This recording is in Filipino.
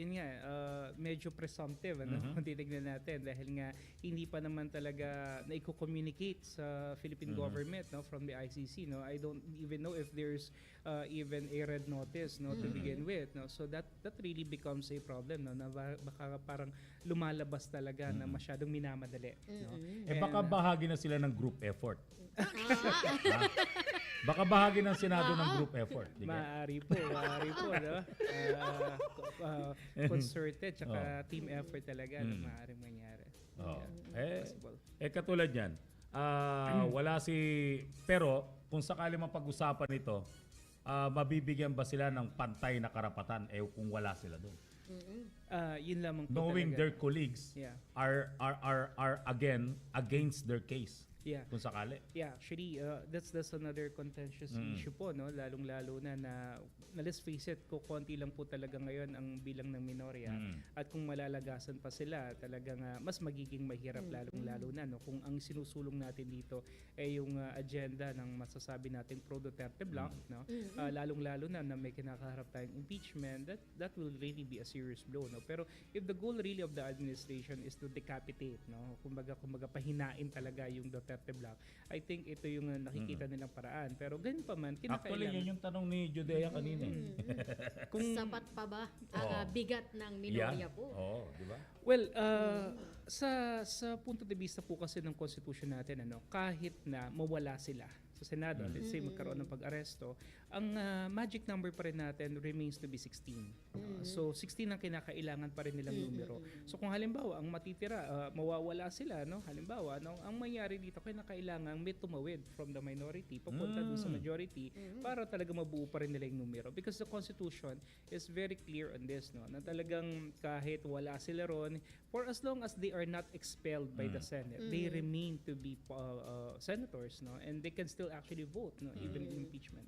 yun nga, medyo presumptive, ano, kung titignan natin dahil nga hindi pa naman talaga na i-communicate sa Philippine government, no, from the ICC, no. I don't even know if there's even a red notice, no, to begin with, no. So that really becomes a problem, no, na baka parang lumalabas talaga na masyadong minamadali, no. Baka bahagi na sila ng group effort. Ha? Baka bahagi ng Senado ng group effort. Di ba? Maaari po, no? Concerted, tsaka team effort talaga na maaaring mangyari. Oh. Yeah, possible. Katulad yan, wala si... Pero, kung sakali mapag-usapan ito, mabibigyan ba sila ng pantay na karapatan kung wala sila doon? Yun lamang po Knowing talaga. their colleagues Yeah. are again against their case. Yeah. Kung sakali. Yeah, actually, that's another contentious issue po, no? Lalong-lalo na let's face it, konti lang po talaga ngayon ang bilang ng minorya. At kung malalagasan pa sila, talagang mas magiging mahirap lalong-lalo na, no? Kung ang sinusulong natin dito ay yung agenda ng masasabi natin pro-Duterte bloc, no? Lalong-lalo na may kinakaharap tayong impeachment, that will really be a serious blow, no? Pero if the goal really of the administration is to decapitate, no? Kumbaga pahinain talaga yung Duterte block, I think ito yung nakikita nilang paraan. Pero ganun pa man, kinakailangan... Actually, yun yung tanong ni Judea kanina. Kung, Sapat pa ba ang bigat ng minorya po? Oo, di ba? well, sa punto de vista po kasi ng konstitusyon natin, ano, kahit na mawala sila sa Senado, let's say magkaroon ng pag-aresto, ang magic number pa rin natin remains to be 16. So 16 ang kinakailangan pa rin nilang numero. So kung halimbawa ang matitira, mawawala sila, no? Halimbawa, no, ang mangyari dito kinakailangan may tumawid from the minority papunta doon sa majority para talaga mabuo pa rin nila yung numero, because the constitution is very clear on this, no, na talagang kahit wala sila ron, for as long as they are not expelled by the Senate, they remain to be senators, no, and they can still actually vote, no, even in impeachment.